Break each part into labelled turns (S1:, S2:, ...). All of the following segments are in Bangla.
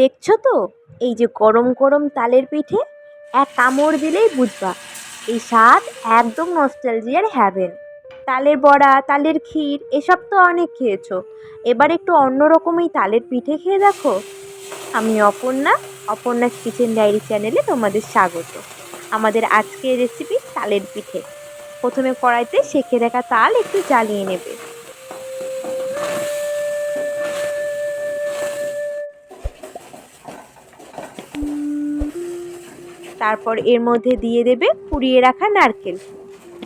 S1: দেখছো তো এই যে গরম গরম তালের পিঠে, এক কামড় দিলেই বুঝবা এই স্বাদ একদম নস্টালজিয়ার হ্যাভেন। তালের বড়া, তালের ক্ষীর এসব তো অনেক খেয়েছো, এবার একটু অন্যরকম এই তালের পিঠে খেয়ে দেখো। আমি অপর্ণাস কিচেন ডায়েরি চ্যানেলে তোমাদের স্বাগত। আমাদের আজকের রেসিপি তালের পিঠে। প্রথমে কড়াইতে সেঁকে রাখা তাল একটু জ্বালিয়ে নেবে। তারপর এর মধ্যে দিয়ে দেবে কুড়িয়ে রাখা নারকেল।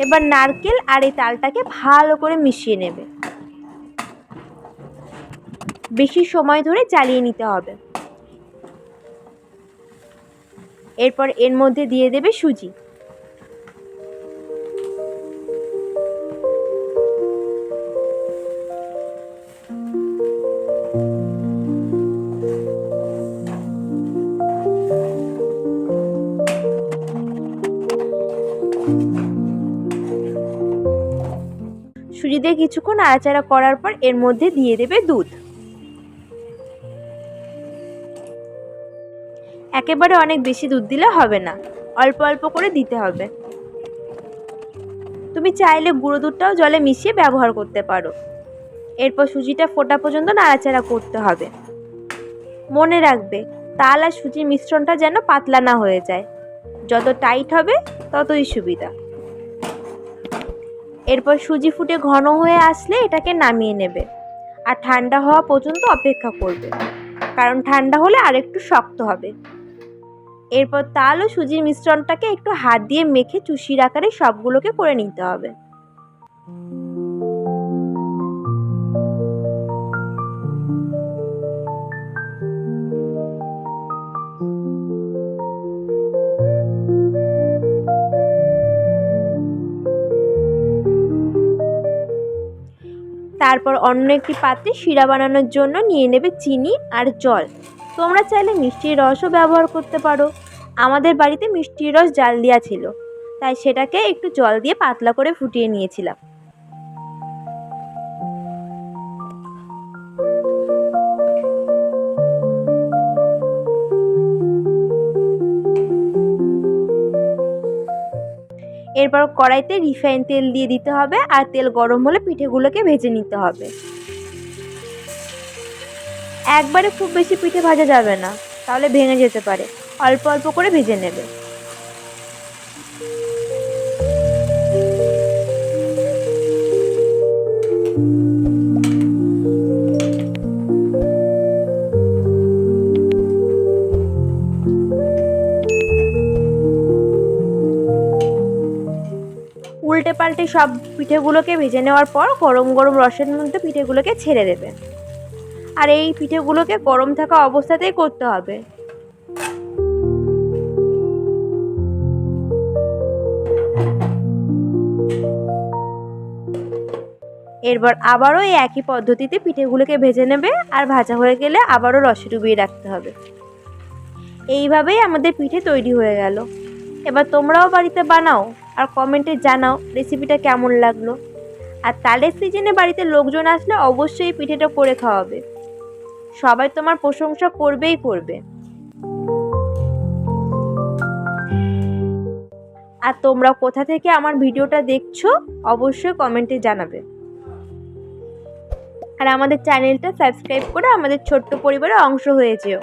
S1: এবার নারকেল আর এই তালটাকে ভালো করে মিশিয়ে নেবে। বেশি সময় ধরে জ্বালিয়ে নিতে হবে। এরপর এর মধ্যে দিয়ে দেবে সুজি। সুজি দিয়ে কিছুক্ষণ নাড়াচাড়া করার পর এর মধ্যে দিয়ে দেবে দুধ। একেবারে অনেক বেশি দুধ দিলে হবে না, অল্প অল্প করে দিতে হবে। তুমি চাইলে গুঁড়ো দুধটাও জলে মিশিয়ে ব্যবহার করতে পারো। এরপর সুজিটা ফোটা পর্যন্ত নাড়াচাড়া করতে হবে। মনে রাখবে তাল আর সুজির মিশ্রণটা যেন পাতলা না হয়ে যায়। যত টাইট হবে ততই সুবিধা। এরপর সুজি ফুটে ঘন হয়ে আসলে এটাকে নামিয়ে নেবে আর ঠান্ডা হওয়া পর্যন্ত অপেক্ষা করবে, কারণ ঠান্ডা হলে আরেকটু শক্ত হবে। এরপর তাল ও সুজির মিশ্রণটাকে একটু হাত দিয়ে মেখে চুষির আকারে সবগুলোকে করে নিতে হবে। তারপর অন্য একটি পাত্রে শিরা বানানোর জন্য নিয়ে নেবে চিনি আর জল। তোমরা চাইলে মিষ্টির রসও ব্যবহার করতে পারো। আমাদের বাড়িতে মিষ্টির রস জাল দেওয়া ছিল, তাই সেটাকে একটু জল দিয়ে পাতলা করে ফুটিয়ে নিয়েছিলাম। এরপর কড়াইতে রিফাইন তেল দিয়ে দিতে হবে আর তেল গরম হলে পিঠেগুলোকে ভেজে নিতে হবে। একবারে খুব বেশি পিঠে ভাজা যাবে না, তাহলে ভেঙে যেতে পারে। অল্প অল্প করে ভেজে নেবে। উল্টে পাল্টে সব পিঠেগুলোকে ভেজে নেওয়ার পর গরম গরম রসের মধ্যে পিঠেগুলোকে ছেড়ে দেবে। আর এই পিঠেগুলোকে গরম থাকা অবস্থাতেই করতে হবে। এরপর আবারও এই একই পদ্ধতিতে পিঠেগুলোকে ভেজে নেবে আর ভাজা হয়ে গেলে আবারও রসে ডুবিয়ে রাখতে হবে। এইভাবেই আমাদের পিঠে তৈরি হয়ে গেল। এবার তোমরাও বাড়িতে বানাও আর কমেন্টে জানাও রেসিপিটা কেমন লাগলো। আর তালের সিজনে বাড়িতে লোকজন আসলে অবশ্যই পিঠেটা করে খাওয়াবে। সবাই তোমার প্রশংসা করবেই করবে। আর তোমরা কোথা থেকে আমার ভিডিওটা দেখছো অবশ্যই কমেন্টে জানাবে। আর আমাদের চ্যানেলটা সাবস্ক্রাইব করে আমাদের ছোট্ট পরিবারের অংশ হয়ে যেও।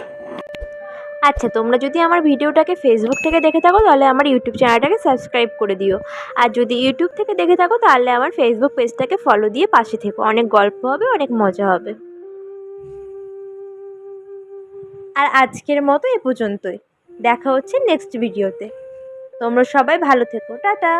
S1: আচ্ছা, তোমরা যদি আমার ভিডিওটাকে ফেসবুক থেকে দেখে থাকো তাহলে আমার ইউটিউব চ্যানেলটাকে সাবস্ক্রাইব করে দিও। আর যদি ইউটিউব থেকে দেখে থাকো তাহলে আমার ফেসবুক পেজটাকে ফলো দিয়ে পাশে থেকো। অনেক গল্প হবে, অনেক মজা হবে। আর আজকের মতো এ পর্যন্তই। দেখা হচ্ছে নেক্সট ভিডিওতে। তোমরা সবাই ভালো থেকো। টাটা।